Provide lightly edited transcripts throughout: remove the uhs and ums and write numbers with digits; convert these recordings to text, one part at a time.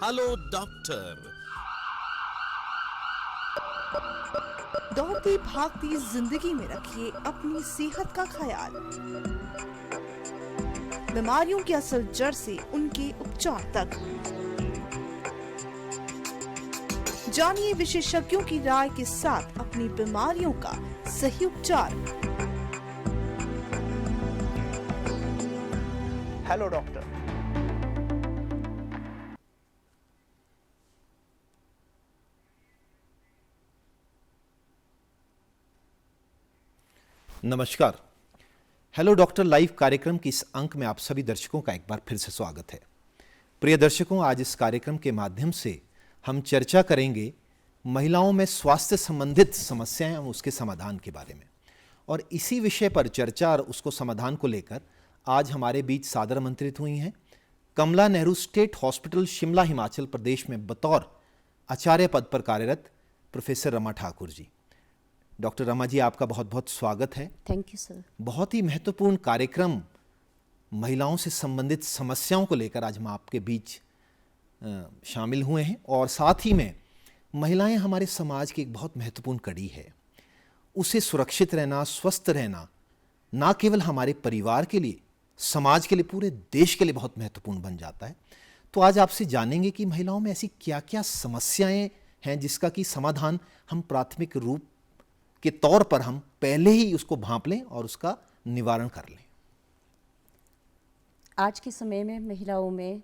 Hello doctor. दौड़ती भागती जिंदगी में रखिए अपनी सेहत का ख्याल। बीमारियों की असल जड़ से उनके उपचार तक जानिए विशेषज्ञों की राय के साथ अपनी बीमारियों का सही उपचार। Hello doctor. नमस्कार। हेलो डॉक्टर लाइव कार्यक्रम के इस अंक में आप सभी दर्शकों का एक बार फिर से स्वागत है। प्रिय दर्शकों, आज इस कार्यक्रम के माध्यम से हम चर्चा करेंगे महिलाओं में स्वास्थ्य संबंधित समस्याएं और उसके समाधान के बारे में। और इसी विषय पर चर्चा और उसको समाधान को लेकर आज हमारे बीच सादर आमंत्रित हुई हैं कमला नेहरू स्टेट हॉस्पिटल शिमला हिमाचल प्रदेश में बतौर आचार्य पद पर कार्यरत प्रोफेसर रमा ठाकुर जी। डॉक्टर रमा जी, आपका बहुत बहुत स्वागत है। Thank you sir. बहुत ही महत्वपूर्ण कार्यक्रम महिलाओं से संबंधित समस्याओं को लेकर आज हम आपके बीच शामिल हुए हैं। और साथ ही में महिलाएं हमारे समाज की एक बहुत महत्वपूर्ण कड़ी है। उसे सुरक्षित रहना, स्वस्थ रहना ना केवल हमारे परिवार के लिए, समाज के लिए, पूरे देश के लिए बहुत महत्वपूर्ण बन जाता है। तो आज आपसे जानेंगे कि महिलाओं में ऐसी क्या क्या समस्याएं हैं जिसका कि समाधान हम प्राथमिक रूप के तौर पर हम पहले ही उसको भांप लें और उसका निवारण कर लें। आज के समय में महिलाओं में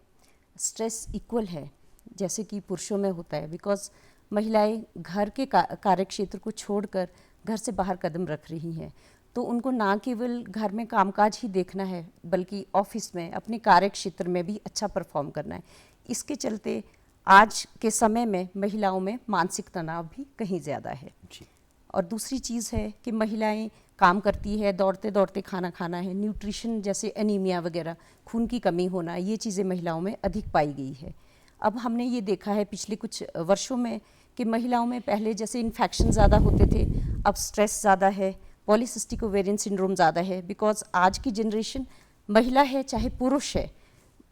स्ट्रेस इक्वल है जैसे कि पुरुषों में होता है, बिकॉज महिलाएं घर के कार्य क्षेत्र को छोड़कर घर से बाहर कदम रख रही हैं। तो उनको ना केवल घर में कामकाज ही देखना है बल्कि ऑफिस में, अपने कार्य क्षेत्र में भी अच्छा परफॉर्म करना है। इसके चलते आज के समय में महिलाओं में मानसिक तनाव भी कहीं ज़्यादा है जी। और दूसरी चीज़ है कि महिलाएं काम करती है, दौड़ते दौड़ते खाना खाना है, न्यूट्रिशन जैसे एनीमिया वगैरह, खून की कमी होना, ये चीज़ें महिलाओं में अधिक पाई गई है। अब हमने ये देखा है पिछले कुछ वर्षों में कि महिलाओं में पहले जैसे इन्फेक्शन ज़्यादा होते थे, अब स्ट्रेस ज़्यादा है, पॉलीसिस्टिक ओवेरियन सिंड्रोम ज़्यादा है। बिकॉज आज की जनरेशन, महिला है चाहे पुरुष है,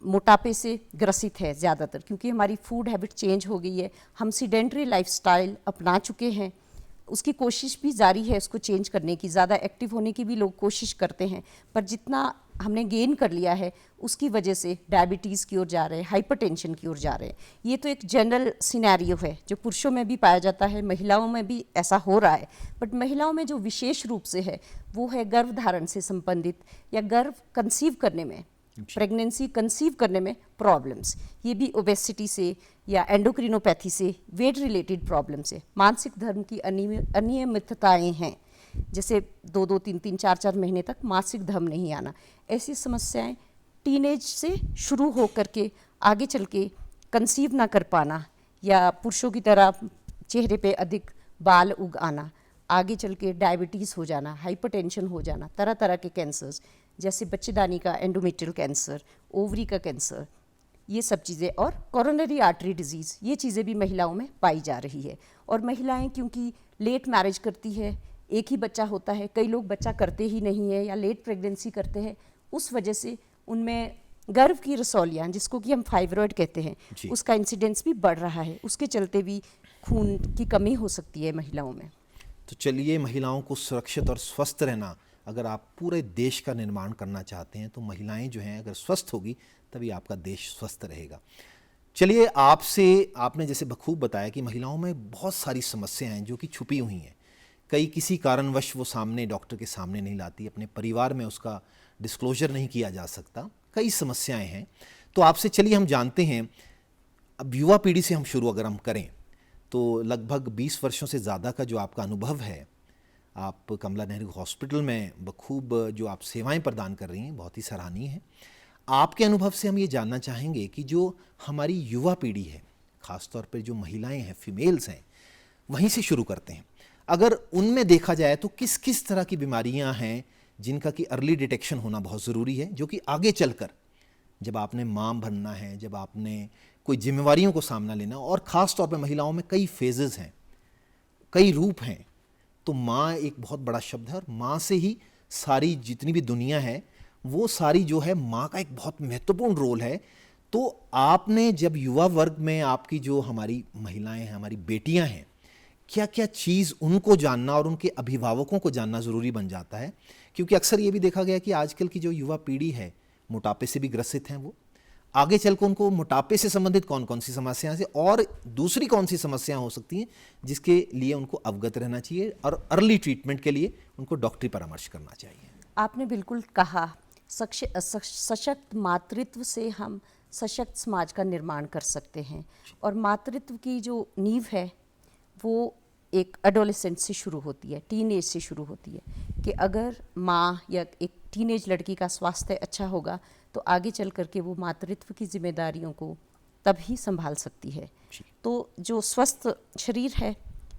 मोटापे से ग्रसित है ज़्यादातर, क्योंकि हमारी फूड हैबिट चेंज हो गई है। हम सीडेंटरी लाइफस्टाइल अपना चुके हैं। उसकी कोशिश भी जारी है उसको चेंज करने की, ज़्यादा एक्टिव होने की भी लोग कोशिश करते हैं, पर जितना हमने गेन कर लिया है उसकी वजह से डायबिटीज़ की ओर जा रहे हैं, हाइपरटेंशन की ओर जा रहे हैं। ये तो एक जनरल सिनेरियो है जो पुरुषों में भी पाया जाता है, महिलाओं में भी ऐसा हो रहा है। बट महिलाओं में जो विशेष रूप से है वो है गर्भधारण से संबंधित या गर्भ कंसीव करने में, प्रेगनेंसी कंसीव करने में प्रॉब्लम्स। ये भी ओबेसिटी से या एंडोक्रिनोपैथी से, वेट रिलेटेड प्रॉब्लम से, मानसिक धर्म की अनियमितताएं हैं, जैसे 2-2, 3-3, 4-4 महीने तक मासिक धर्म नहीं आना। ऐसी समस्याएं टीनेज से शुरू हो करके आगे चल के कंसीव ना कर पाना या पुरुषों की तरह चेहरे पे अधिक बाल उग आना, आगे चल के डायबिटीज़ हो जाना, हाइपरटेंशन हो जाना, तरह तरह के कैंसर्स जैसे बच्चेदानी का एंडोमेट्रियल कैंसर, ओवरी का कैंसर, ये सब चीज़ें, और कोरोनरी आर्टरी डिजीज़, ये चीज़ें भी महिलाओं में पाई जा रही है। और महिलाएं क्योंकि लेट मैरिज करती है, एक ही बच्चा होता है, कई लोग बच्चा करते ही नहीं है या लेट प्रेगनेंसी करते हैं, उस वजह से उनमें गर्भ की रसौलियाँ, जिसको कि हम फाइब्रॉइड कहते हैं, उसका इंसिडेंस भी बढ़ रहा है। उसके चलते भी खून की कमी हो सकती है महिलाओं में। तो चलिए, महिलाओं को सुरक्षित और स्वस्थ रहना, अगर आप पूरे देश का निर्माण करना चाहते हैं तो महिलाएं जो हैं अगर स्वस्थ होगी तभी आपका देश स्वस्थ रहेगा। चलिए, आपने जैसे बखूब बताया कि महिलाओं में बहुत सारी समस्याएं हैं जो कि छुपी हुई हैं। कई किसी कारणवश वो सामने, डॉक्टर के सामने नहीं लाती, अपने परिवार में उसका डिस्क्लोजर नहीं किया जा सकता, कई समस्याएं हैं। तो आपसे चलिए हम जानते हैं, अब युवा पीढ़ी से हम शुरू अगर हम करें तो लगभग 20 वर्षों से ज़्यादा का जो आपका अनुभव है, आप कमला नेहरू हॉस्पिटल में बखूब जो आप सेवाएं प्रदान कर रही हैं, बहुत ही सराहनीय है। आपके अनुभव से हम ये जानना चाहेंगे कि जो हमारी युवा पीढ़ी है, ख़ासतौर पर जो महिलाएं हैं, फीमेल्स हैं, वहीं से शुरू करते हैं। अगर उनमें देखा जाए तो किस किस तरह की बीमारियां हैं जिनका कि अर्ली डिटेक्शन होना बहुत ज़रूरी है, जो कि आगे चलकर जब आपने मां बनना है, जब आपने कोई जिम्मेवारियों को सामना लेना, और ख़ास तौर पे महिलाओं में कई फेजेस हैं, कई रूप हैं, तो माँ एक बहुत बड़ा शब्द है और माँ से ही सारी जितनी भी दुनिया है वो सारी जो है माँ का एक बहुत महत्वपूर्ण रोल है। तो आपने जब युवा वर्ग में आपकी जो हमारी महिलाएं हैं, हमारी बेटियां हैं, क्या क्या चीज़ उनको जानना और उनके अभिभावकों को जानना ज़रूरी बन जाता है? क्योंकि अक्सर ये भी देखा गया कि आजकल की जो युवा पीढ़ी है मोटापे से भी ग्रसित हैं, वो आगे चलकर उनको मोटापे से संबंधित कौन कौन सी समस्याएं से और दूसरी कौन सी समस्याएं हो सकती हैं जिसके लिए उनको अवगत रहना चाहिए और अर्ली ट्रीटमेंट के लिए उनको डॉक्टरी परामर्श करना चाहिए। आपने बिल्कुल कहा, सशक्त मातृत्व से हम सशक्त समाज का निर्माण कर सकते हैं। और मातृत्व की जो नींव है वो एक एडोलेसेंट से शुरू होती है, टीनेज से शुरू होती है कि अगर माँ या एक टीनेज लड़की का स्वास्थ्य अच्छा होगा तो आगे चल करके वो मातृत्व की जिम्मेदारियों को तभी संभाल सकती है। तो जो स्वस्थ शरीर है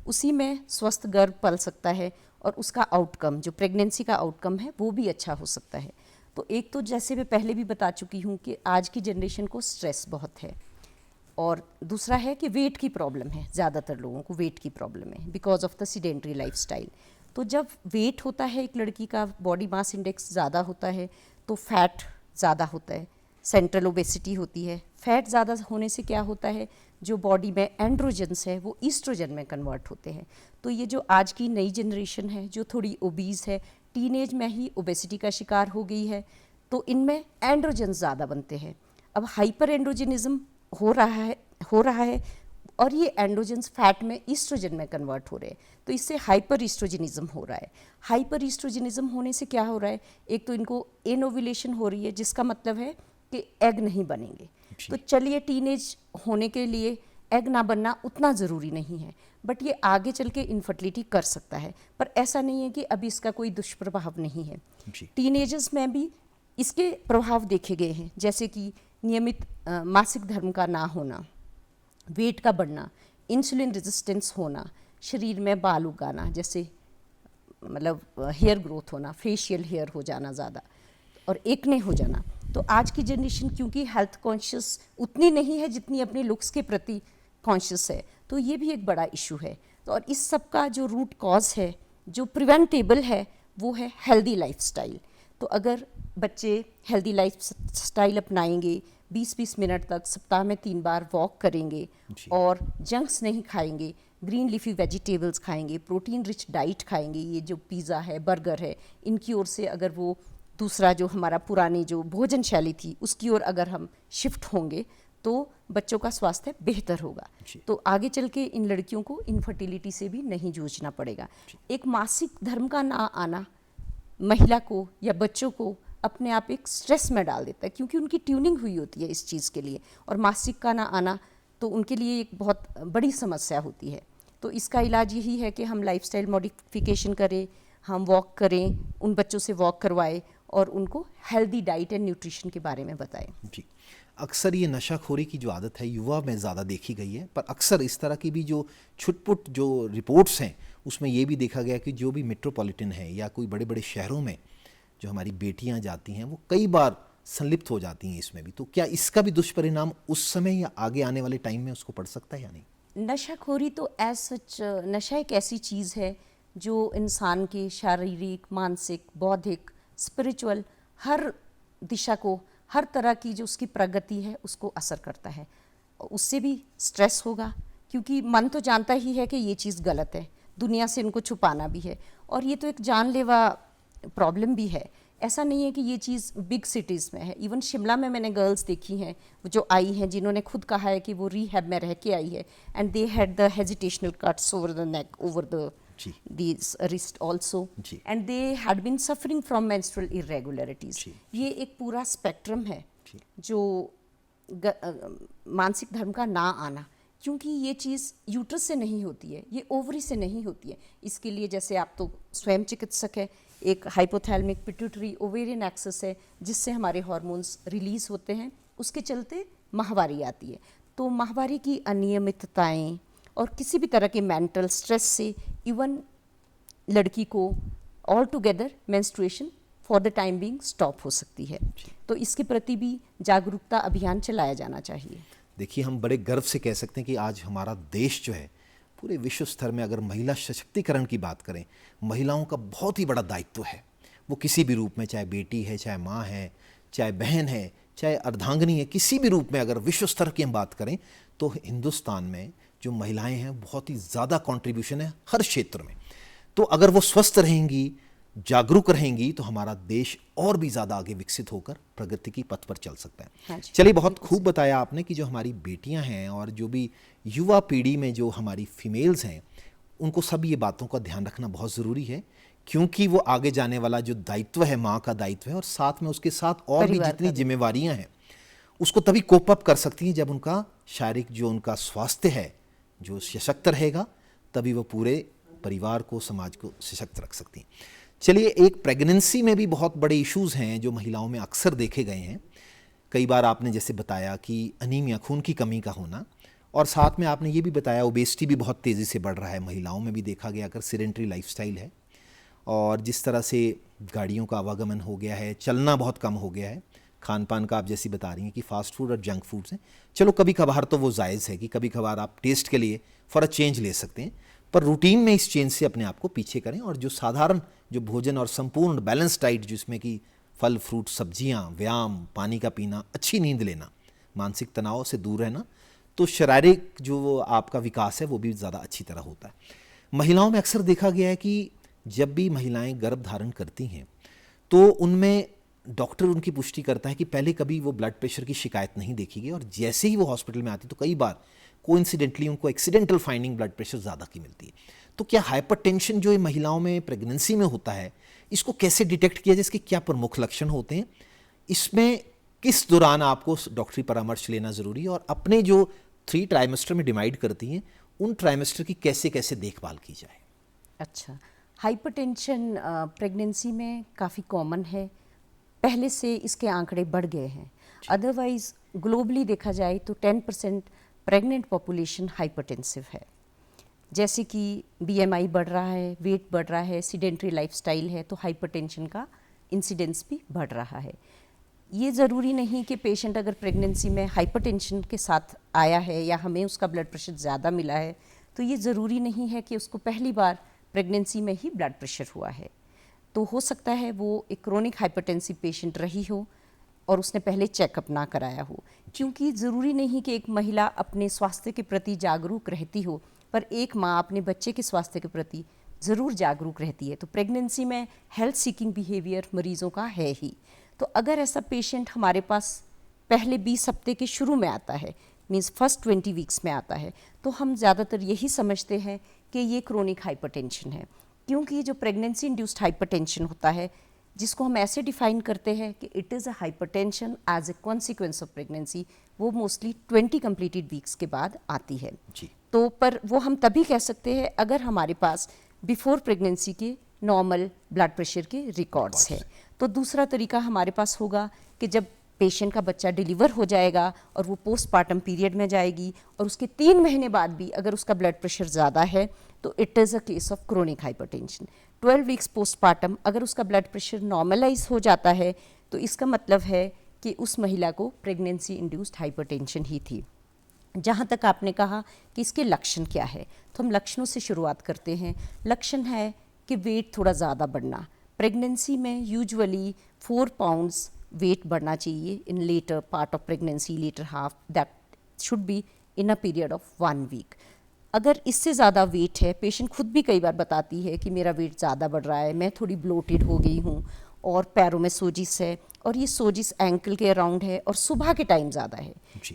उसी में स्वस्थ गर्भ पल सकता है और उसका आउटकम, जो प्रेगनेंसी का आउटकम है, वो भी अच्छा हो सकता है। तो एक तो जैसे मैं पहले भी बता चुकी हूँ कि आज की जनरेशन को स्ट्रेस बहुत है, और दूसरा है कि वेट की प्रॉब्लम है, ज़्यादातर लोगों को वेट की प्रॉब्लम है because of the sedentary lifestyle. तो जब वेट होता है एक लड़की का, बॉडी मास इंडेक्स ज़्यादा होता है तो फैट ज़्यादा होता है, सेंट्रल ओबेसिटी होती है। फैट ज़्यादा होने से क्या होता है, जो बॉडी में एंड्रोजन्स है वो ईस्ट्रोजन में कन्वर्ट होते हैं। तो ये जो आज की नई जनरेशन है जो थोड़ी ओबीज है, टीनेज में ही ओबेसिटी का शिकार हो गई है, तो इनमें एंड्रोजन्स ज़्यादा बनते हैं। अब हाइपर एंड्रोजनिज्म हो रहा है और ये एंड्रोजन्स फैट में ईस्ट्रोजन में कन्वर्ट हो रहे हैं, तो इससे हाइपर ईस्ट्रोजनिज्म हो रहा है। हाइपर ईस्ट्रोजनिज्म होने से क्या हो रहा है, एक तो इनको एनोवुलेशन हो रही है जिसका मतलब है कि एग नहीं बनेंगे। तो चलिए, टीनेज होने के लिए एग ना बनना उतना ज़रूरी नहीं है, बट ये आगे चल के इनफर्टिलिटी कर सकता है। पर ऐसा नहीं है कि अभी इसका कोई दुष्प्रभाव नहीं है। टीनेजर्स में भी इसके प्रभाव देखे गए हैं, जैसे कि नियमित मासिक धर्म का ना होना, वेट का बढ़ना, इंसुलिन रेजिस्टेंस होना, शरीर में बाल उगाना, जैसे मतलब हेयर ग्रोथ होना, फेशियल हेयर हो जाना ज़्यादा, और एकने हो जाना। तो आज की जनरेशन क्योंकि हेल्थ कॉन्शियस उतनी नहीं है जितनी अपने लुक्स के प्रति कॉन्शियस है, तो ये भी एक बड़ा इशू है। तो और इस सब का जो रूट कॉज है, जो प्रिवेंटेबल है, वो है हेल्दी लाइफस्टाइल। तो अगर बच्चे हेल्दी लाइफस्टाइल अपनाएंगे, 20-20 मिनट तक सप्ताह में 3 बार वॉक करेंगे और जंक्स नहीं खाएंगे, ग्रीन लीफी वेजिटेबल्स खाएंगे, प्रोटीन रिच डाइट खाएंगे, ये जो पिज़्ज़ा है, बर्गर है, इनकी ओर से अगर वो दूसरा जो हमारा पुरानी जो भोजन शैली थी उसकी ओर अगर हम शिफ्ट होंगे तो बच्चों का स्वास्थ्य बेहतर होगा। तो आगे चल के इन लड़कियों को इनफर्टिलिटी से भी नहीं जूझना पड़ेगा। एक मासिक धर्म का ना आना महिला को या बच्चों को अपने आप एक स्ट्रेस में डाल देता है, क्योंकि उनकी ट्यूनिंग हुई होती है इस चीज़ के लिए, और मासिक का ना आना तो उनके लिए एक बहुत बड़ी समस्या होती है। तो इसका इलाज यही है कि हम लाइफस्टाइल मॉडिफिकेशन करें, हम वॉक करें, उन बच्चों से वॉक करवाएं और उनको हेल्दी डाइट एंड न्यूट्रिशन के बारे में बताएं। जी, अक्सर ये नशाखोरी की जो आदत है युवा में ज़्यादा देखी गई है, पर अक्सर इस तरह की भी जो छुटपुट जो रिपोर्ट्स हैं उसमें ये भी देखा गया कि जो भी मेट्रोपॉलिटन है या कोई बड़े बड़े शहरों में जो हमारी बेटियां जाती हैं वो कई बार संलिप्त हो जाती हैं इसमें भी। तो क्या इसका भी दुष्परिणाम उस समय या आगे आने वाले टाइम में उसको पड़ सकता है या नहीं? नशाखोरी तो एज सच, नशा एक ऐसी चीज़ है जो इंसान के शारीरिक, मानसिक, बौद्धिक, स्पिरिचुअल हर दिशा को, हर तरह की जो उसकी प्रगति है उसको असर करता है। उससे भी स्ट्रेस होगा, क्योंकि मन तो जानता ही है कि ये चीज़ गलत है, दुनिया से इनको छुपाना भी है, और ये तो एक जानलेवा प्रॉब्लम भी है। ऐसा नहीं है कि ये चीज़ बिग सिटीज़ में है। इवन शिमला में मैंने गर्ल्स देखी हैं जो आई हैं, जिन्होंने खुद कहा है कि वो रीहैब में रह के आई है, and they had the hesitational cuts over the neck, over the wrist also, and they had been suffering from menstrual irregularities. ये एक पूरा स्पेक्ट्रम है जो मानसिक धर्म का ना आना, क्योंकि ये चीज़ यूट्रस से नहीं होती है, ये ओवरी से नहीं होती है। इसके लिए जैसे आप तो स्वयं चिकित्सक है, एक हाइपोथैलेमिक पिट्यूटरी ओवेरियन एक्सेस है जिससे हमारे हार्मोन्स रिलीज होते हैं, उसके चलते माहवारी आती है। तो माहवारी की अनियमितताएं और किसी भी तरह के मेंटल स्ट्रेस से इवन लड़की को all together menstruation for the time being stop हो सकती है। तो इसके प्रति भी जागरूकता अभियान चलाया जाना चाहिए। देखिए, हम बड़े गर्व से कह सकते हैं कि आज हमारा देश जो है पूरे विश्व स्तर में अगर महिला सशक्तिकरण की बात करें, महिलाओं का बहुत ही बड़ा दायित्व है। वो किसी भी रूप में, चाहे बेटी है, चाहे माँ है, चाहे बहन है, चाहे अर्धांगिनी है, किसी भी रूप में अगर विश्व स्तर की हम बात करें तो हिंदुस्तान में जो महिलाएं हैं बहुत ही ज़्यादा कंट्रीब्यूशन है हर क्षेत्र में। तो अगर वो स्वस्थ रहेंगी, जागरूक रहेंगी, तो हमारा देश और भी ज़्यादा आगे विकसित होकर प्रगति की पथ पर चल सकता है। हाँ जी, चलिए, बहुत खूब बताया आपने कि जो हमारी बेटियां हैं और जो भी युवा पीढ़ी में जो हमारी फीमेल्स हैं, उनको सब ये बातों का ध्यान रखना बहुत ज़रूरी है, क्योंकि वो आगे जाने वाला जो दायित्व है, माँ का दायित्व है, और साथ में उसके साथ और भी परिवार जितनी का भी। जिम्मेवारियां हैं उसको तभी कोप अप कर सकती हैं जब उनका शारीरिक जो उनका स्वास्थ्य है जो सशक्त रहेगा, तभी वो पूरे परिवार को, समाज को सशक्त रख सकती हैं। चलिए, एक प्रेगनेंसी में भी बहुत बड़े इश्यूज़ हैं जो महिलाओं में अक्सर देखे गए हैं। कई बार आपने जैसे बताया कि अनीमिया, खून की कमी का होना, और साथ में आपने ये भी बताया ओबेसिटी भी बहुत तेज़ी से बढ़ रहा है महिलाओं में भी देखा गया, अगर सीडेंटरी लाइफस्टाइल है, और जिस तरह से गाड़ियों का आवागमन हो गया है, चलना बहुत कम हो गया है, खान पान का आप जैसी बता रही हैं कि फास्ट फूड और जंक फूड्स हैं। चलो, कभी कभार तो वो जायज़ है कि कभी कभार आप टेस्ट के लिए फॉर अ चेंज ले सकते हैं, पर रूटीन में इस चेंज से अपने आप को पीछे करें, और जो साधारण जो भोजन और संपूर्ण बैलेंस डाइट जिसमें कि फल फ्रूट सब्जियां, व्यायाम, पानी का पीना, अच्छी नींद लेना, मानसिक तनाव से दूर रहना, तो शारीरिक जो आपका विकास है वो भी ज़्यादा अच्छी तरह होता है। महिलाओं में अक्सर देखा गया है कि जब भी महिलाएं गर्भ धारण करती हैं तो उनमें डॉक्टर उनकी पुष्टि करता है कि पहले कभी वो ब्लड प्रेशर की शिकायत नहीं देखी गई, और जैसे ही वो हॉस्पिटल में आती तो कई बार कोइंसिडेंटली उनको एक्सीडेंटल फाइंडिंग ब्लड प्रेशर ज़्यादा की मिलती है। तो क्या हाइपरटेंशन जो ये महिलाओं में प्रेगनेंसी में होता है, इसको कैसे डिटेक्ट किया जाए, इसके क्या प्रमुख लक्षण होते हैं, इसमें किस दौरान आपको डॉक्टरी परामर्श लेना ज़रूरी है, और अपने जो 3 ट्राइमेस्टर में डिवाइड करती हैं उन ट्राइमेस्टर की कैसे कैसे देखभाल की जाए? अच्छा, हाइपरटेंशन प्रेगनेंसी में काफ़ी कॉमन है, पहले से इसके आंकड़े बढ़ गए हैं। अदरवाइज ग्लोबली देखा जाए तो 10% प्रेग्नेंट पॉपुलेशन हाइपरटेंसिव है। जैसे कि बीएमआई बढ़ रहा है, वेट बढ़ रहा है, सीडेंटरी लाइफस्टाइल है, तो हाइपरटेंशन का इंसिडेंस भी बढ़ रहा है। ये ज़रूरी नहीं कि पेशेंट अगर प्रेगनेंसी में हाइपरटेंशन के साथ आया है या हमें उसका ब्लड प्रेशर ज़्यादा मिला है, तो ये ज़रूरी नहीं है कि उसको पहली बार प्रेगनेंसी में ही ब्लड प्रेशर हुआ है। तो हो सकता है वो एक क्रोनिक हाइपरटेंसिव पेशेंट रही हो और उसने पहले चेकअप ना कराया हो, क्योंकि ज़रूरी नहीं कि एक महिला अपने स्वास्थ्य के प्रति जागरूक रहती हो, पर एक माँ अपने बच्चे के स्वास्थ्य के प्रति ज़रूर जागरूक रहती है। तो प्रेगनेंसी में हेल्थ सीकिंग बिहेवियर मरीज़ों का है ही। तो अगर ऐसा पेशेंट हमारे पास पहले 20 हफ्ते के शुरू में आता है, मीन्स फर्स्ट 20 वीक्स में आता है, तो हम ज़्यादातर यही समझते हैं कि ये क्रोनिक हाइपरटेंशन है, क्योंकि जो प्रेगनेंसी इंड्यूस्ड हाइपरटेंशन होता है, जिसको हम ऐसे डिफाइन करते हैं कि it is a hypertension as a consequence of pregnancy, वो मोस्टली 20 कंप्लीटेड वीक्स के बाद आती है जी। तो पर वो हम तभी कह सकते हैं अगर हमारे पास बिफोर प्रेगनेंसी के नॉर्मल ब्लड प्रेशर के रिकॉर्ड्स हैं। तो दूसरा तरीका हमारे पास होगा कि जब पेशेंट का बच्चा डिलीवर हो जाएगा और वो पोस्टमार्टम पीरियड में जाएगी और उसके 3 महीने बाद भी अगर उसका ब्लड प्रेशर ज़्यादा है तो it is a case of chronic hypertension. 12 weeks postmortem अगर उसका ब्लड प्रेशर नॉर्मलाइज हो जाता है तो इसका मतलब है कि उस महिला को प्रेगनेंसी इंड्यूस्ड हाइपरटेंशन ही थी। जहाँ तक आपने कहा कि इसके लक्षण क्या है, तो हम लक्षणों से शुरुआत करते हैं। लक्षण है कि वेट थोड़ा ज़्यादा बढ़ना। प्रेगनेंसी में यूजुअली 4 पाउंड्स वेट बढ़ना चाहिए in later part of pregnancy, later half, that should be in a period of 1 week. अगर इससे ज़्यादा वेट है, पेशेंट खुद भी कई बार बताती है कि मेरा वेट ज़्यादा बढ़ रहा है, मैं थोड़ी ब्लोटेड हो गई हूँ और पैरों में सोजिश है, और ये सोजिश एंकल के अराउंड है और सुबह के टाइम ज़्यादा है।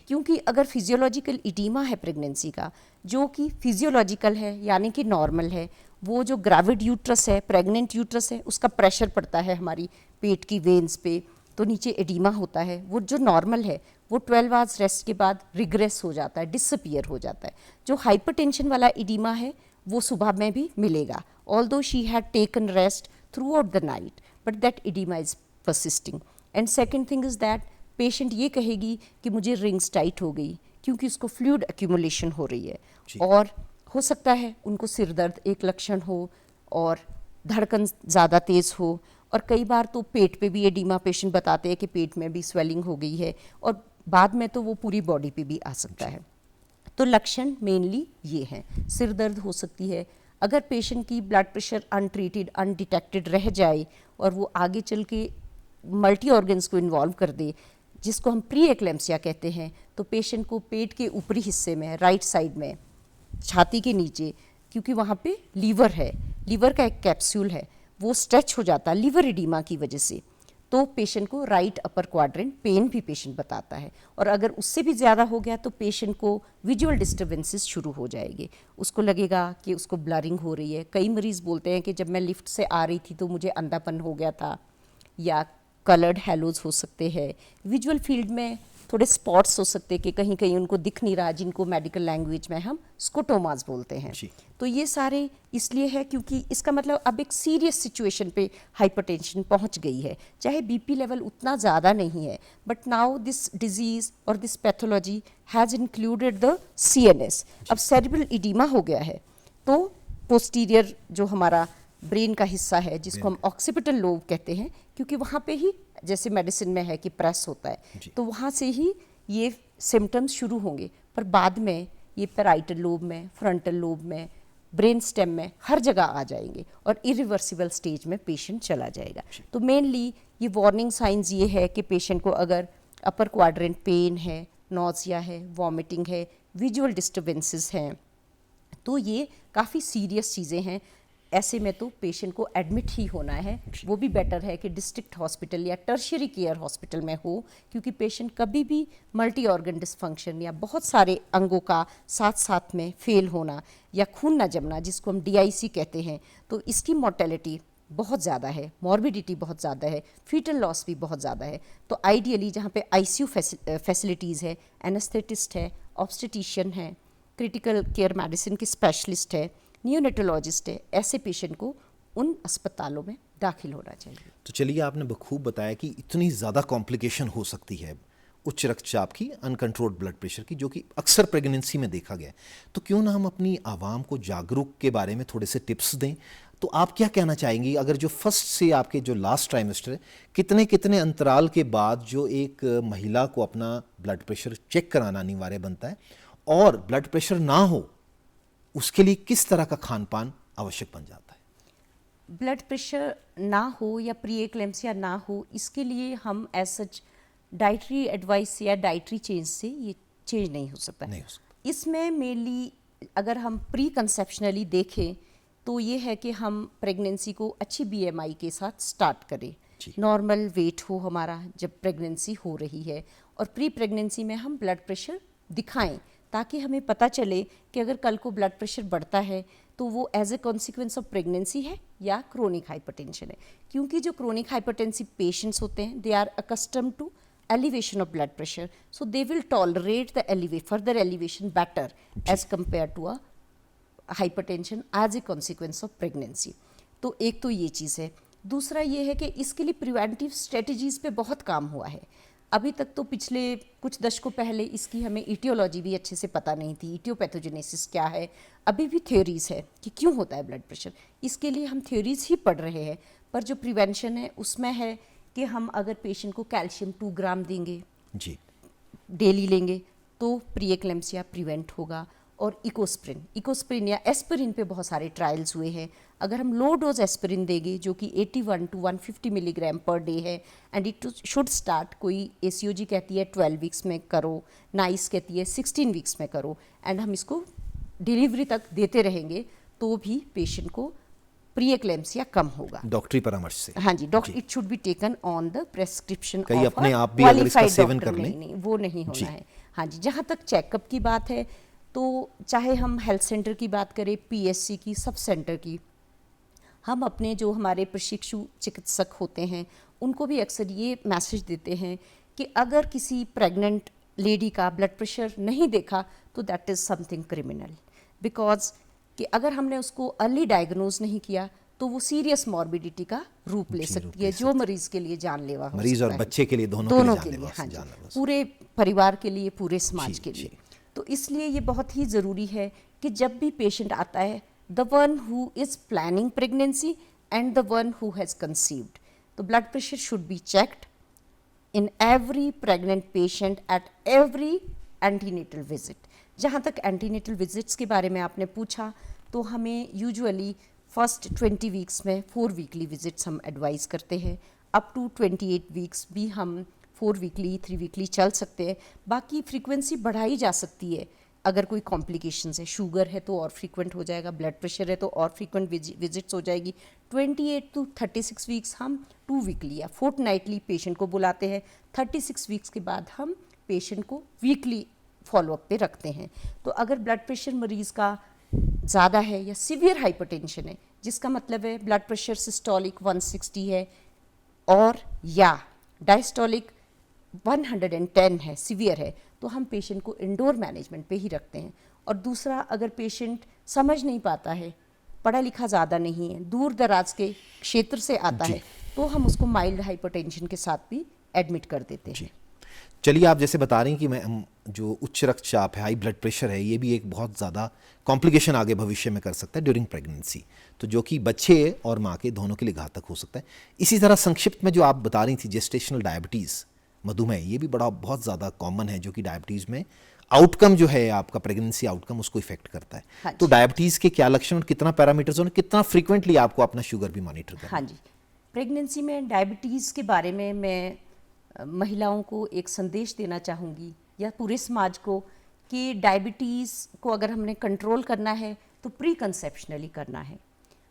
क्योंकि अगर फिजियोलॉजिकल इडीमा है प्रेगनेंसी का, जो कि फिजियोलॉजिकल है यानी कि नॉर्मल है, वो जो ग्रेविड यूट्रस है, प्रेग्नेंट यूट्रस है, उसका प्रेशर पड़ता है हमारी पेट की वेन्स पे, तो नीचे एडिमा होता है। वो जो नॉर्मल है वो 12 आवर्स रेस्ट के बाद रिग्रेस हो जाता है, डिसअपियर हो जाता है। जो हाइपरटेंशन वाला एडिमा है वो सुबह में भी मिलेगा, although she had taken rest through out the night, but that oedema is persisting. And second thing is that patient ये कहेगी कि मुझे रिंग्स टाइट हो गई, क्योंकि उसको फ्लूइड एक्यूमुलेशन हो रही है। और हो सकता है उनको सिर दर्द एक लक्षण हो और धड़कन ज़्यादा तेज़ हो, और कई बार तो पेट पे भी एडिमा पेशेंट बताते हैं कि पेट में भी स्वेलिंग हो गई है, और बाद में तो वो पूरी बॉडी पे भी आ सकता है। तो लक्षण मेनली ये हैं। सिर दर्द हो सकती है। अगर पेशेंट की ब्लड प्रेशर अनट्रीटेड, अनडिटेक्टेड रह जाए और वो आगे चल के मल्टी ऑर्गन्स को इन्वॉल्व कर दे, जिसको हम प्री एक्लेम्सिया कहते हैं, तो पेशेंट को पेट के ऊपरी हिस्से में, राइट साइड में, छाती के नीचे, क्योंकि वहाँ पे लीवर है, लीवर का एक कैप्सूल है, वो स्ट्रेच हो जाता है लीवर एडिमा की वजह से, तो पेशेंट को राइट अपर क्वाड्रेंट पेन भी पेशेंट बताता है। और अगर उससे भी ज़्यादा हो गया तो पेशेंट को विजुअल डिस्टर्बेंसेस शुरू हो जाएंगे, उसको लगेगा कि उसको ब्लरिंग हो रही है। कई मरीज़ बोलते हैं कि जब मैं लिफ्ट से आ रही थी तो मुझे अंधापन हो गया था, या कलर्ड हैलोज हो सकते हैं। विजुअल फील्ड में थोड़े स्पॉट्स हो सकते हैं कि कहीं कहीं उनको दिख नहीं रहा, जिनको मेडिकल लैंग्वेज में हम स्कोटोमास बोलते हैं। तो ये सारे इसलिए है क्योंकि इसका मतलब अब एक सीरियस सिचुएशन पे हाइपरटेंशन पहुंच गई है, चाहे बीपी लेवल उतना ज़्यादा नहीं है, बट नाउ दिस डिजीज़ और this pathology has included the CNS। अब सेरिब्रल इडीमा हो गया है, तो पोस्टीरियर जो हमारा ब्रेन का हिस्सा है, जिसको हम ऑक्सीपिटल लोब कहते हैं, क्योंकि वहाँ पे ही जैसे मेडिसिन में है कि प्रेस होता है, तो वहाँ से ही ये सिम्टम्स शुरू होंगे, पर बाद में ये पैराइटल लोब में, फ्रंटल लोब में, ब्रेन स्टेम में हर जगह आ जाएंगे और इरिवर्सिबल स्टेज में पेशेंट चला जाएगा। तो मेनली ये वार्निंग साइंस ये है कि पेशेंट को अगर अपर क्वाड्रेंट पेन है, नोजिया है, वॉमिटिंग है, विजुअल डिस्टर्बेंसेस हैं, तो ये काफ़ी सीरियस चीज़ें हैं। ऐसे में तो पेशेंट को एडमिट ही होना है, वो भी बेटर है कि डिस्ट्रिक्ट हॉस्पिटल या टर्शियरी केयर हॉस्पिटल में हो, क्योंकि पेशेंट कभी भी मल्टी ऑर्गन डिसफंक्शन या बहुत सारे अंगों का साथ साथ में फेल होना या खून न जमना, जिसको हम DIC कहते हैं, तो इसकी मोर्टेलिटी बहुत ज़्यादा है, मॉर्बिडिटी बहुत ज़्यादा है, फीटल लॉस भी बहुत ज़्यादा है। तो आइडियली जहाँ पे ICU फैसिलिटीज़ है, एनेस्थेटिस्ट है, ऑब्स्टेटिशियन है, क्रिटिकल केयर मेडिसिन के स्पेशलिस्ट है, नियोनेटोलॉजिस्ट है, ऐसे पेशेंट को उन अस्पतालों में दाखिल होना चाहिए। तो चलिए, आपने बखूब बताया कि इतनी ज़्यादा कॉम्प्लिकेशन हो सकती है उच्च रक्तचाप की, अनकंट्रोल्ड ब्लड प्रेशर की, जो कि अक्सर प्रेगनेंसी में देखा गया है। तो क्यों ना हम अपनी आवाम को जागरूक के बारे में थोड़े से टिप्स दें। तो आप क्या कहना चाहेंगी, अगर जो फर्स्ट से आपके जो लास्ट ट्राइमेस्टर है, कितने कितने अंतराल के बाद जो एक महिला को अपना ब्लड प्रेशर चेक कराना अनिवार्य बनता है, और ब्लड प्रेशर ना हो उसके लिए किस तरह का खान पान आवश्यक बन जाता है? ब्लड प्रेशर ना हो या प्री एक्लेम्सिया ना हो, इसके लिए हम एज सच डाइटरी एडवाइस या डाइटरी चेंज से ये चेंज नहीं हो सकता। नहीं हो सकता। इसमें मेनली अगर हम प्री कंसेप्शनली देखें तो ये है कि हम प्रेगनेंसी को अच्छी BMI के साथ स्टार्ट करें, नॉर्मल वेट हो हमारा जब प्रेगनेंसी हो रही है, और प्री प्रेगनेंसी में हम ब्लड प्रेशर दिखाएं, ताकि हमें पता चले कि अगर कल को ब्लड प्रेशर बढ़ता है तो वो as a consequence of pregnancy है या क्रोनिक हाइपरटेंशन है। क्योंकि जो क्रोनिक हाइपरटेंसिव पेशेंट्स होते हैं, they are accustomed to elevation of blood pressure, so they will tolerate the further elevation better as compared to a hypertension as a consequence of pregnancy। तो एक तो ये चीज़ है। दूसरा ये है कि इसके लिए प्रिवेंटिव स्ट्रेटजीज़ पे बहुत काम हुआ है। अभी तक तो पिछले कुछ दशकों पहले इसकी हमें इटियोलॉजी भी अच्छे से पता नहीं थी, इटियोपैथोजेनेसिस क्या है। अभी भी थ्योरीज़ है कि क्यों होता है ब्लड प्रेशर, इसके लिए हम थ्योरीज़ ही पढ़ रहे हैं, पर जो प्रिवेंशन है उसमें है कि हम अगर पेशेंट को कैल्शियम 2 ग्राम देंगे जी, डेली लेंगे तो प्री एक्लेम्सिया प्रिवेंट होगा। और इकोस्प्रिन या एस्पिरिन पे बहुत सारे ट्रायल्स हुए हैं। अगर हम लो डोज एस्पिरिन देंगे जो कि 81 to 150 मिलीग्राम पर डे है, एंड इट शुड स्टार्ट, कोई ACOG कहती है 12 वीक्स में करो, नाइस कहती है 16 वीक्स में करो, एंड हम इसको डिलीवरी तक देते रहेंगे तो भी पेशेंट को प्री एक्लेम्सिया कम होगा डॉक्टरी परामर्श से। हाँ जी, doctor, it should be taken on the prescription कई ऑफ अपने आप भी अगर इसका सेवन कर लें, नहीं, वो नहीं होना है। हाँ जी, जहाँ तक चेकअप की बात है तो चाहे हम हेल्थ सेंटर की बात करें, PSC की, सब सेंटर की, हम अपने जो हमारे प्रशिक्षु चिकित्सक होते हैं उनको भी अक्सर ये मैसेज देते हैं कि अगर किसी प्रेग्नेंट लेडी का ब्लड प्रेशर नहीं देखा तो that is something criminal, because कि अगर हमने उसको अर्ली डायग्नोज नहीं किया तो वो सीरियस मॉर्बिडिटी का रूप ले सकती है, जो मरीज के लिए जानलेवा हो मरीज और बच्चे के लिए दोनों के लिए हाँ जी, पूरे परिवार के लिए, पूरे समाज के लिए। तो इसलिए ये बहुत ही ज़रूरी है कि जब भी पेशेंट आता है, the one who is planning pregnancy and the one who has conceived, तो blood pressure should be checked in every pregnant patient at every antenatal visit. जहाँ तक एंटीनेटल विजिट्स के बारे में आपने पूछा, तो हमें यूजुअली फर्स्ट 20 वीक्स में 4 वीकली विजिट्स हम एडवाइस करते हैं, अप टू 28 वीक्स भी हम 4 वीकली 3 वीकली चल सकते हैं। बाकी फ्रीक्वेंसी बढ़ाई जा सकती है अगर कोई कॉम्प्लिकेशंस है, शुगर है तो और फ्रीक्वेंट हो जाएगा, ब्लड प्रेशर है तो और फ्रीक्वेंट विजिट्स हो जाएगी। 28 to 36 वीक्स हम 2 वीकली या फोर्टनाइटली पेशेंट को बुलाते हैं। 36 वीक्स के बाद हम पेशेंट को वीकली फॉलोअप पे रखते हैं। तो अगर ब्लड प्रेशर मरीज़ का ज़्यादा है या सीवियर हाइपरटेंशन है, जिसका मतलब है ब्लड प्रेशर सिस्टोलिक 160 है और या डायस्टोलिक 110 है, सीवियर है, तो हम पेशेंट को इंडोर मैनेजमेंट पे ही रखते हैं। और दूसरा, अगर पेशेंट समझ नहीं पाता है, पढ़ा लिखा ज़्यादा नहीं है, दूर दराज के क्षेत्र से आता है, तो हम उसको माइल्ड हाइपरटेंशन के साथ भी एडमिट कर देते हैं। चलिए, आप जैसे बता रही हैं कि जो उच्च रक्तचाप है, हाई ब्लड प्रेशर है, ये भी एक बहुत ज़्यादा कॉम्प्लिकेशन आगे भविष्य में कर सकता है ड्यूरिंग प्रेगनेंसी, तो जो कि बच्चे और माँ के दोनों के लिए घातक हो सकता है। इसी तरह संक्षिप्त में जो आप बता रही थी जेस्टेशनल डायबिटीज़, मधुमेह, ये भी बहुत ज़्यादा कॉमन है, जो कि डायबिटीज़ में आउटकम जो है आपका प्रेगनेंसी आउटकम उसको इफेक्ट करता है। हाँ तो डायबिटीज़ के क्या लक्षण और कितना पैरामीटर्स और कितना फ्रीक्वेंटली आपको अपना शुगर भी मॉनिटर करना? हाँ जी, प्रेगनेंसी में डायबिटीज़ के बारे में मैं महिलाओं को एक संदेश देना चाहूँगी या पूरे समाज को कि डायबिटीज़ को अगर हमने कंट्रोल करना है तो प्री कंसेप्शनली करना है।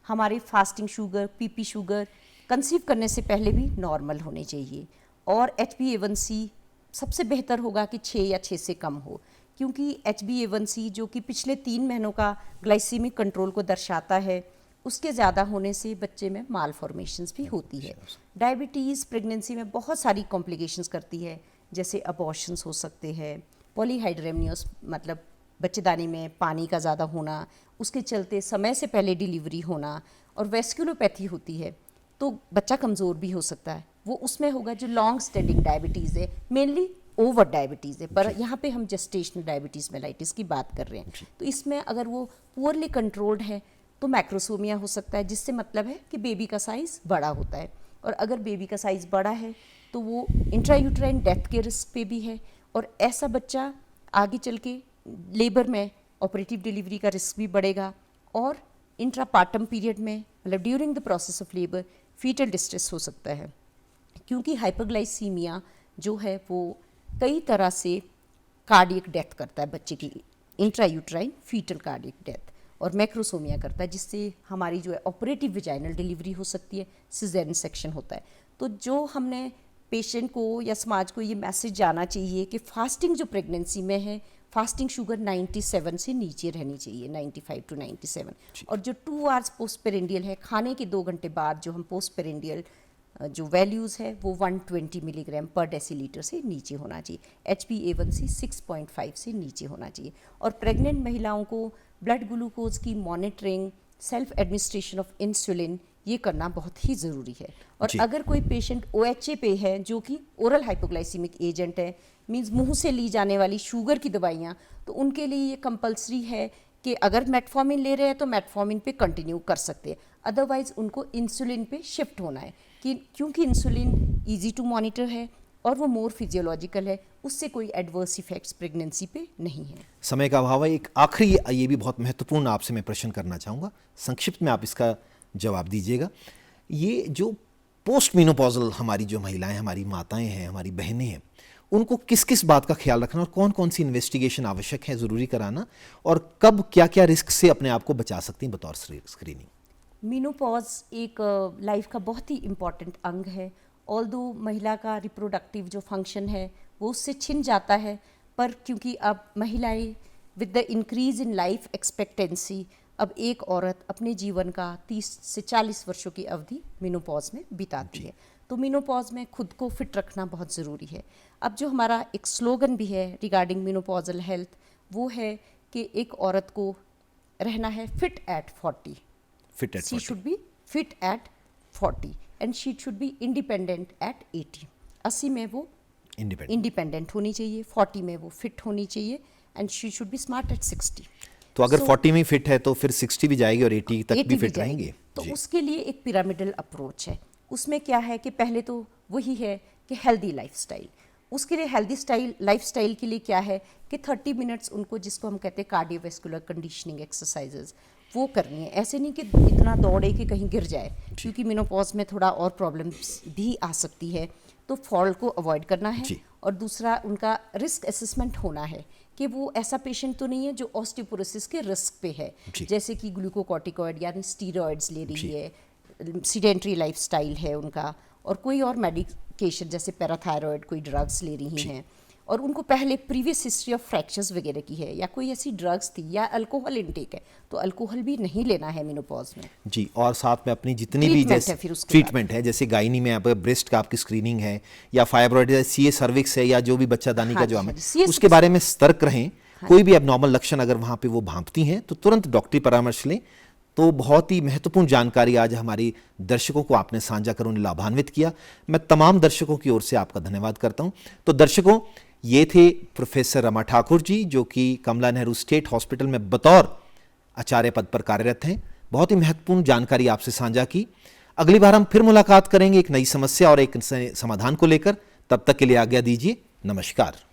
हमारे fasting sugar, PP sugar conceive करने से पहले भी नॉर्मल होने चाहिए और HbA1c सबसे बेहतर होगा कि 6 या 6 से कम हो, क्योंकि HbA1c जो कि पिछले 3 महीनों का ग्लाइसीमिक कंट्रोल को दर्शाता है, उसके ज़्यादा होने से बच्चे में मालफॉर्मेशंस भी होती है। डायबिटीज़ प्रेगनेंसी में बहुत सारी कॉम्प्लिकेशंस करती है, जैसे अबॉर्शंस हो सकते हैं, पॉलीहाइड्रेमियोस मतलब बच्चेदानी में पानी का ज़्यादा होना, उसके चलते समय से पहले डिलीवरी होना, और वेस्कुलोपैथी होती है तो बच्चा कमज़ोर भी हो सकता है। वो उसमें होगा जो लॉन्ग स्टैंडिंग डायबिटीज़ है, मेनली ओवर डायबिटीज़ है, पर यहाँ पे हम जेस्टेशनल डायबिटीज़ मेलाइटिस की बात कर रहे हैं। तो इसमें अगर वो पुअरली कंट्रोल्ड है तो मैक्रोसोमिया हो सकता है, जिससे मतलब है कि बेबी का साइज़ बड़ा होता है, और अगर बेबी का साइज़ बड़ा है तो वो इंट्रायूट्राइन डेथ के रिस्क पे भी है, और ऐसा बच्चा आगे चल के लेबर में ऑपरेटिव डिलीवरी का रिस्क भी बढ़ेगा, और इंट्रापार्टम पीरियड में मतलब during the process of labour foetal distress हो सकता है, क्योंकि हाइपरग्लाइसीमिया जो है वो कई तरह से कार्डियक डेथ करता है बच्चे की, इंट्रायूट्राइन फीटल कार्डियक डेथ, और मैक्रोसोमिया करता है, जिससे हमारी जो है ऑपरेटिव विजाइनल डिलीवरी हो सकती है, सिजेरियन सेक्शन होता है। तो जो हमने पेशेंट को या समाज को ये मैसेज जाना चाहिए कि फास्टिंग जो प्रेगनेंसी में है, फास्टिंग शुगर 97 से नीचे रहनी चाहिए, 95 to 97, और जो 2 आवर्स पोस्ट पेरेंडियल है, खाने के 2 घंटे बाद जो हम पोस्ट पेरेंडियल जो वैल्यूज़ है वो 120 मिलीग्राम पर डेसीलीटर से नीचे होना चाहिए। HbA1c 6.5 से नीचे होना चाहिए, और प्रेग्नेंट महिलाओं को ब्लड ग्लूकोज की monitoring, self administration of insulin, ये करना बहुत ही ज़रूरी है। और अगर कोई पेशेंट OHA पे है जो कि ओरल हाइपोग्लाइसीमिक एजेंट है, मींस मुंह से ली जाने वाली शुगर की दवाइयाँ, तो उनके लिए ये कंपलसरी है कि अगर मेटफॉर्मिन ले रहे हैं तो मेटफॉर्मिन पे कंटिन्यू कर सकते हैं, अदरवाइज उनको इंसुलिन पे शिफ्ट होना है, कि क्योंकि इंसुलिन इजी टू मॉनिटर है और वो मोर फिजियोलॉजिकल है, उससे कोई एडवर्स इफेक्ट्स प्रेगनेंसी पे नहीं है। समय का अभाव है, एक आखिरी ये भी बहुत महत्वपूर्ण आपसे मैं प्रश्न करना चाहूँगा, संक्षिप्त में आप इसका जवाब दीजिएगा। ये जो पोस्ट मेनोपॉजल हमारी जो महिलाएं, हमारी माताएं हैं, हमारी बहनें हैं, उनको किस किस बात का ख्याल रखना और कौन कौन सी इन्वेस्टिगेशन आवश्यक है, ज़रूरी कराना, और कब क्या क्या रिस्क से अपने आप को बचा सकती हैं बतौर स्क्रीनिंग? मेनोपॉज एक लाइफ का बहुत ही इम्पॉर्टेंट अंग है। ऑल्दो महिला का रिप्रोडक्टिव जो फंक्शन है वो उससे छिन जाता है, पर क्योंकि अब महिलाएं with the increase in life expectancy, अब एक औरत अपने जीवन का 30 से 40 वर्षों की अवधि मेनोपॉज में बिताती है, तो मेनोपॉज में खुद को फिट रखना बहुत ज़रूरी है। अब जो हमारा एक स्लोगन भी है रिगार्डिंग मेनोपॉजल हेल्थ, वो है कि एक औरत को रहना है fit at 40, she should be fit at 40 and she should be independent at 80। 80 में वो इंडिपेंडेंट होनी चाहिए, 40 में वो फिट होनी चाहिए, and she should be smart at 60। तो अगर 40 में फिट है तो फिर 60 भी जाएगी और 80 तक भी फिट रहेंगे। तो उसके लिए एक पिरामिडल अप्रोच है। उसमें क्या है कि पहले तो वही है कि हेल्दी लाइफस्टाइल, उसके लिए हेल्दी लाइफस्टाइल के लिए क्या है कि 30 मिनट्स उनको, जिसको हम कहते हैं कार्डियोवैस्कुलर कंडीशनिंग एक्सरसाइजेज, वो करनी है। ऐसे नहीं कि इतना दौड़े कि कहीं गिर जाए, क्योंकि मेनोपॉज में थोड़ा और प्रॉब्लम्स भी आ सकती है। तो फॉल को अवॉइड करना है। जी। और दूसरा, उनका रिस्क असेसमेंट होना है कि वो ऐसा पेशेंट तो नहीं है जो ऑस्टियोपोरोसिस के रिस्क पे है, जी। जैसे कि ग्लूकोकॉर्टिकॉइड यानी स्टीरॉइड्स ले रही जी। है, सीडेंट्री लाइफस्टाइल है उनका, और कोई और मेडिकेशन जैसे पैराथायरॉयड कोई ड्रग्स ले रही हैं, और उनको पहले प्रीवियस हिस्ट्री ऑफ फ्रैक्चर्स वगैरह की है, या कोई ऐसी ड्रग्स थी, या अल्कोहल इनटेक है, तो अल्कोहल भी नहीं लेना है मेनोपॉज में। जी, और साथ में अपनी जितनी भी ट्रीटमेंट जैसे है फिर उसके ट्रीटमेंट है, जैसे गायनी में आप ब्रेस्ट का आपकी स्क्रीनिंग है, या फाइब्रॉइड है, सीए सर्विक्स है, या जो भी बच्चादानी का हाँ जो जी, हम हाँ है, जी, CA उसके बारे में सतर्क रहें। कोई भी एबनॉर्मल लक्षण अगर वहाँ पे वो भांपती हैं तो तुरंत डॉक्टरी परामर्श लें। तो बहुत ही महत्वपूर्ण जानकारी आज हमारी दर्शकों को आपने साझा कर उन्हें लाभान्वित किया। मैं तमाम दर्शकों की ओर से आपका धन्यवाद करता हूं। तो दर्शकों, ये थे प्रोफेसर रमा ठाकुर जी, जो कि कमला नेहरू स्टेट हॉस्पिटल में बतौर आचार्य पद पर कार्यरत हैं। बहुत ही महत्वपूर्ण जानकारी आपसे साझा की। अगली बार हम फिर मुलाकात करेंगे एक नई समस्या और एक समाधान को लेकर। तब तक के लिए आज्ञा दीजिए। नमस्कार।